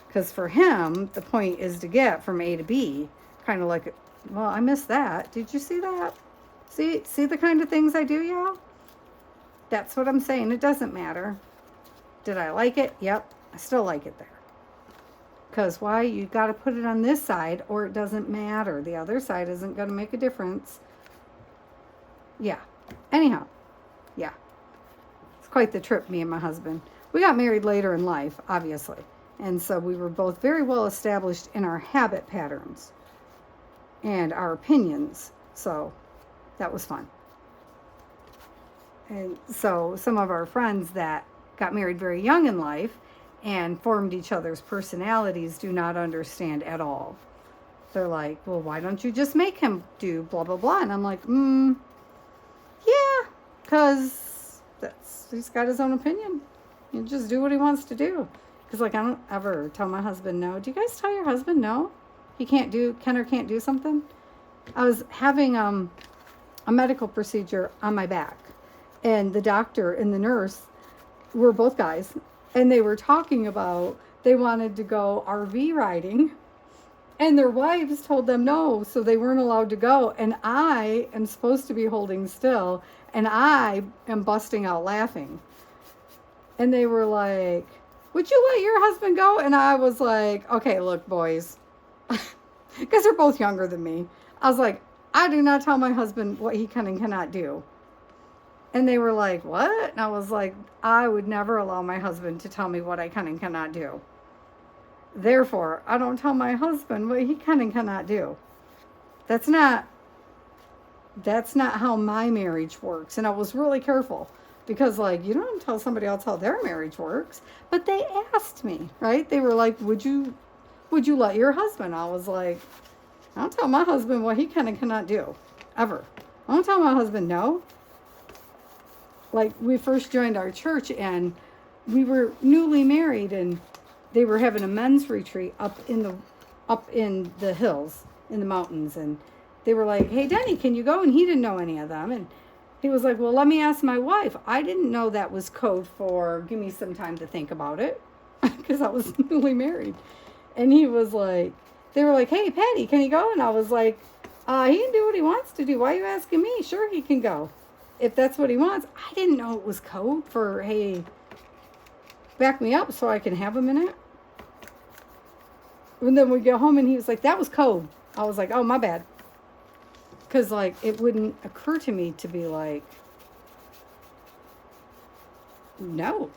Because for him, the point is to get from A to B. Kind of like, well, I missed that. Did you see that? See the kind of things I do, y'all? That's what I'm saying. It doesn't matter. Did I like it? Yep. I still like it there. Because why? You got to put it on this side or it doesn't matter. The other side isn't going to make a difference. Yeah. Anyhow. Yeah. It's quite the trip, me and my husband. We got married later in life, obviously. And so we were both very well established in our habit patterns and our opinions. So that was fun. And so some of our friends that got married very young in life and formed each other's personalities do not understand at all. They're like, well, why don't you just make him do blah, blah, blah? And I'm like, yeah, because he's got his own opinion. You just do what he wants to do. Because, like, I don't ever tell my husband no. Do you guys tell your husband no? He can or can't do something? I was having a medical procedure on my back. And the doctor and the nurse were both guys. And they were talking about they wanted to go RV riding. And their wives told them no, so they weren't allowed to go. And I am supposed to be holding still. And I am busting out laughing. And they were like, would you let your husband go? And I was like, okay, look, boys. Because they're both younger than me. I was like, I do not tell my husband what he can and cannot do. And they were like, what? And I was like, I would never allow my husband to tell me what I can and cannot do. Therefore, I don't tell my husband what he can and cannot do. That's not how my marriage works. And I was really careful. Because, like, you don't tell somebody else how their marriage works. But they asked me, right? They were like, would you let your husband? I was like, I don't tell my husband what he can and cannot do. Ever. I don't tell my husband no. Like, we first joined our church, and we were newly married, and they were having a men's retreat up in the hills, in the mountains. And they were like, hey, Denny, can you go? And he didn't know any of them. And he was like, well, let me ask my wife. I didn't know that was code for give me some time to think about it because I was newly married. And he was like, they were like, hey, Patty, can he go? And I was like, he can do what he wants to do. Why are you asking me? Sure, he can go if that's what he wants. I didn't know it was code for, hey, back me up so I can have a minute. And then we get home and he was like, that was code. I was like, oh, my bad. Because, like, it wouldn't occur to me to be like, no.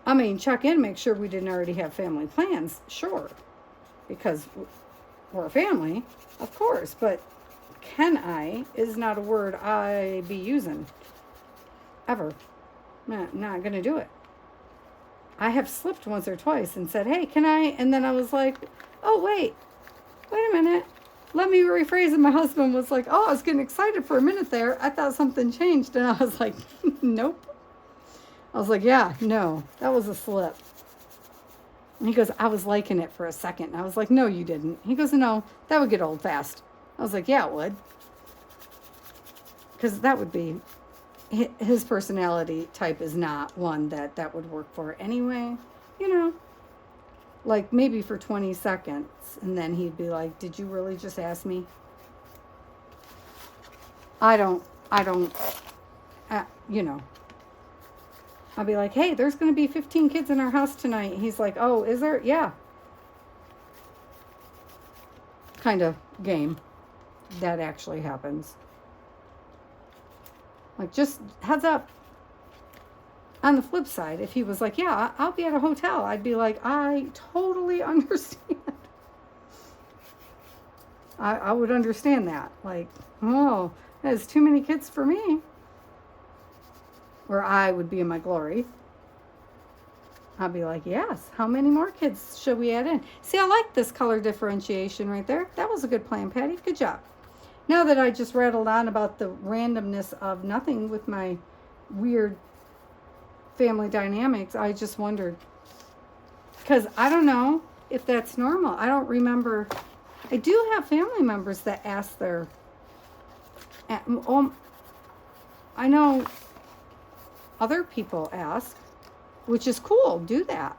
I mean, check in, make sure we didn't already have family plans. Sure. Because we're a family, of course. But can I is not a word I be using. Ever. Not going to do it. I have slipped once or twice and said, hey, can I? And then I was like, oh, wait a minute. Let me rephrase it. My husband was like, oh, I was getting excited for a minute there. I thought something changed. And I was like, nope. I was like, yeah, no, that was a slip. And he goes, I was liking it for a second. And I was like, no, you didn't. He goes, no, that would get old fast. I was like, yeah, it would. Because that would be, his personality type is not one that would work for anyway. You know. Like, maybe for 20 seconds. And then he'd be like, did you really just ask me? I don't, you know. I'll be like, hey, there's going to be 15 kids in our house tonight. He's like, oh, is there? Yeah. Kind of game. That actually happens. Like, just heads up. On the flip side, if he was like, yeah, I'll be at a hotel, I'd be like, I totally understand. I would understand that. Like, oh, there's too many kids for me. Where I would be in my glory. I'd be like, yes, how many more kids should we add in? See, I like this color differentiation right there. That was a good plan, Patty. Good job. Now that I just rattled on about the randomness of nothing with my weird family dynamics, I just wondered, because I don't know if that's normal. I don't remember. I do have family members that ask their, I know other people ask, which is cool, do that.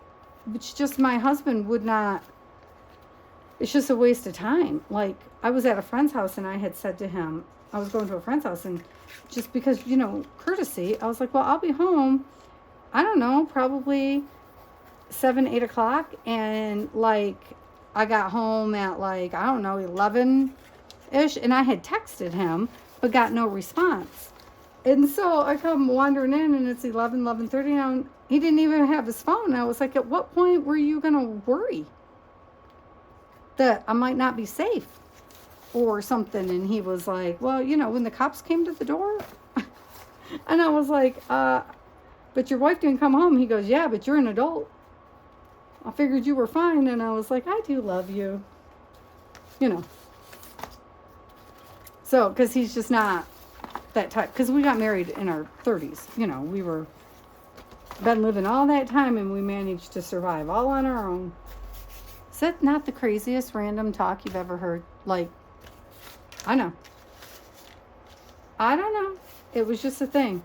It's just my husband would not, it's just a waste of time. Like, I was at a friend's house and I had said to him, I was going to a friend's house, and just because, you know, courtesy, I was like, well, I'll be home, I don't know, probably 7, 8 o'clock. And like, I got home at like, I don't know, 11-ish. And I had texted him, but got no response. And so I come wandering in, and it's 11:30 now, and he didn't even have his phone. I was like, at what point were you going to worry that I might not be safe or something? And he was like, well, you know, when the cops came to the door. And I was like, but your wife didn't come home. He goes, yeah, but you're an adult. I figured you were fine. And I was like, I do love you. You know. So, because he's just not that type. Because we got married in our 30s. You know, we were been living all that time, and we managed to survive all on our own. Is that not the craziest random talk you've ever heard? Like, I know. I don't know. It was just a thing.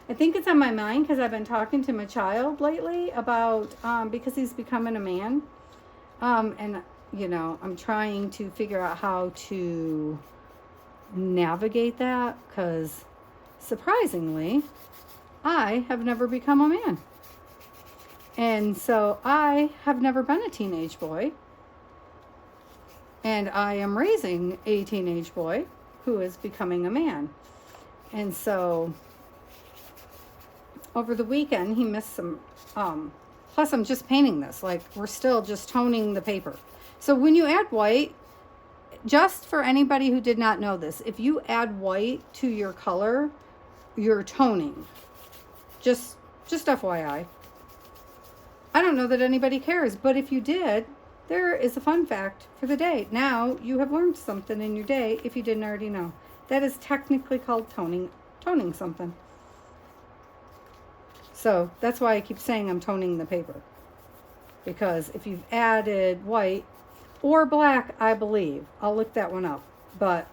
I think it's on my mind because I've been talking to my child lately about, because he's becoming a man. And, you know, I'm trying to figure out how to navigate that because, surprisingly, I have never become a man. And so I have never been a teenage boy. And I am raising a teenage boy who is becoming a man. And so over the weekend, he missed some, plus I'm just painting this, like we're still just toning the paper. So when you add white, just for anybody who did not know this, if you add white to your color, you're toning. Just FYI. I don't know that anybody cares, but if you did, there is a fun fact for the day. Now you have learned something in your day if you didn't already know. That is technically called toning something. So that's why I keep saying I'm toning the paper. Because if you've added white or black, I believe. I'll look that one up. But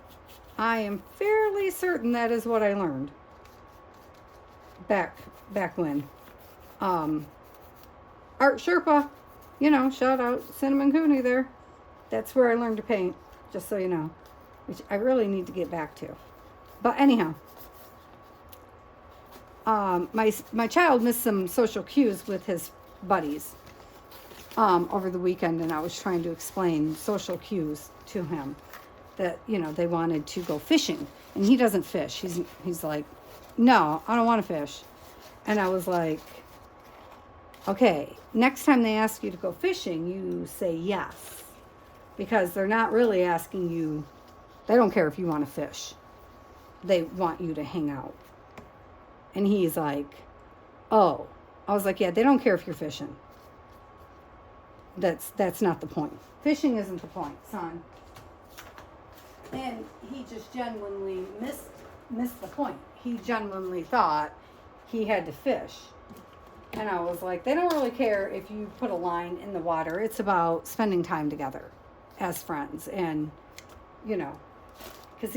I am fairly certain that is what I learned. Back when. Art Sherpa, you know, shout out Cinnamon Cooney there. That's where I learned to paint, just so you know. Which I really need to get back to. But anyhow, my child missed some social cues with his buddies over the weekend, and I was trying to explain social cues to him that, you know, they wanted to go fishing, and he doesn't fish. He's like, no, I don't want to fish. And I was like, okay, next time they ask you to go fishing, you say yes, because they're not really asking you. They don't care if you want to fish. They want you to hang out. And he's like, oh. I was like, yeah, they don't care if you're fishing. That's not the point. Fishing isn't the point, son. And he just genuinely missed the point. He genuinely thought he had to fish. And I was like, they don't really care if you put a line in the water. It's about spending time together as friends. And, you know, because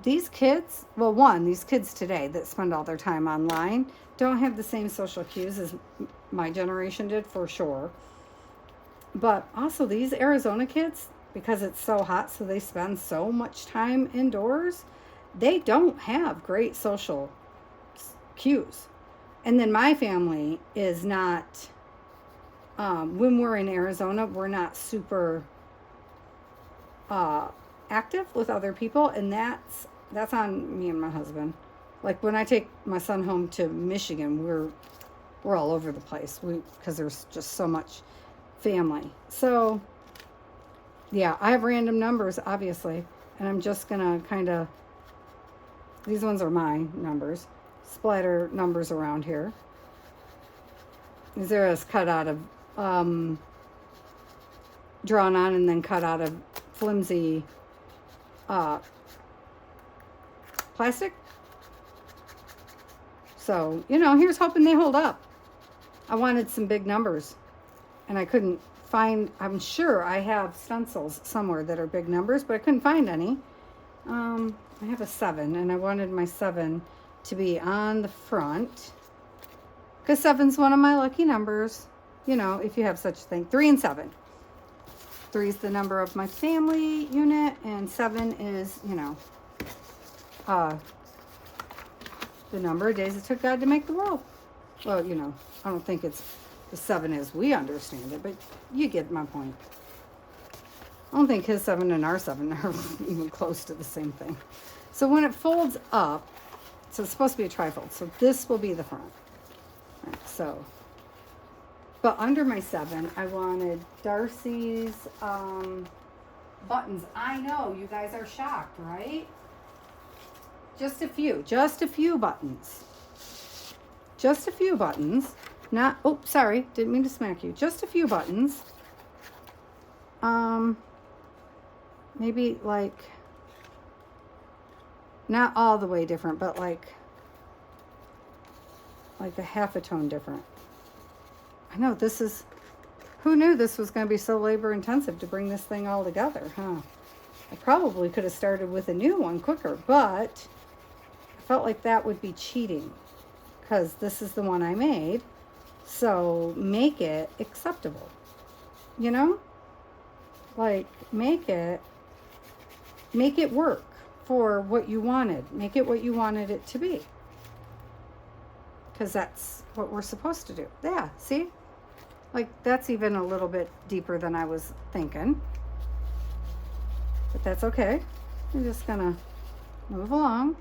these kids, well, these kids today that spend all their time online don't have the same social cues as my generation did, for sure. But also these Arizona kids, because it's so hot, so they spend so much time indoors, they don't have great social cues. And then my family is not, when we're in Arizona, we're not super active with other people, and that's on me and my husband. Like when I take my son home to Michigan, we're all over the place because there's just so much family. So yeah, I have random numbers, obviously, and I'm just gonna kind of, these ones are my numbers, splatter numbers around here. These are as cut out of drawn on and then cut out of flimsy plastic. So, you know, here's hoping they hold up. I wanted some big numbers and I couldn't find. I'm sure I have stencils somewhere that are big numbers, but I couldn't find any. I have a 7 and I wanted my 7 to be on the front because 7's one of my lucky numbers, you know, if you have such a thing. 3 and 7. 3 is the number of my family unit, and 7 is, you know, the number of days it took God to make the world. Well, you know, I don't think it's the 7 as we understand it, but you get my point. I don't think his 7 and our 7 are even close to the same thing. So when it folds up, So it's supposed to be a trifold. So this will be the front. All right, so, but under my 7, I wanted Darcy's buttons. I know, you guys are shocked, right? Just a few buttons. Just a few buttons. Not, oh, sorry, didn't mean to smack you. Just a few buttons. Maybe like, not all the way different, but like a half a tone different. I know this is, who knew this was going to be so labor intensive to bring this thing all together, huh? I probably could have started with a new one quicker, but I felt like that would be cheating because this is the one I made. So make it acceptable, you know? Like make it work for what you wanted. Make it what you wanted it to be. Because that's what we're supposed to do. Yeah, see? Like, that's even a little bit deeper than I was thinking. But that's okay. I'm just going to move along.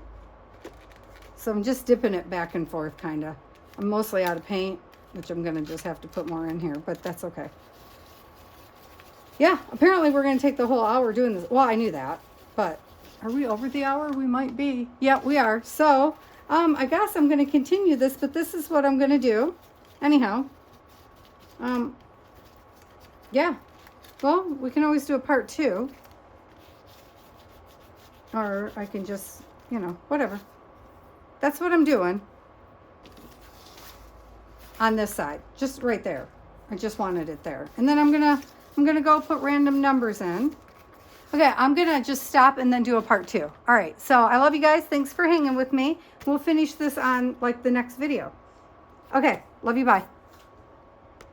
So I'm just dipping it back and forth, kind of. I'm mostly out of paint, which I'm going to just have to put more in here. But that's okay. Yeah, apparently we're going to take the whole hour doing this. Well, I knew that. But are we over the hour? We might be. Yeah, we are. So I guess I'm going to continue this, but this is what I'm going to do. Anyhow, yeah, well, we can always do a part 2. Or I can just, you know, whatever. That's what I'm doing on this side, just right there. I just wanted it there. And then I'm going to go put random numbers in. Okay, I'm going to just stop and then do a part 2. All right, so I love you guys. Thanks for hanging with me. We'll finish this on like the next video. Okay, love you, bye.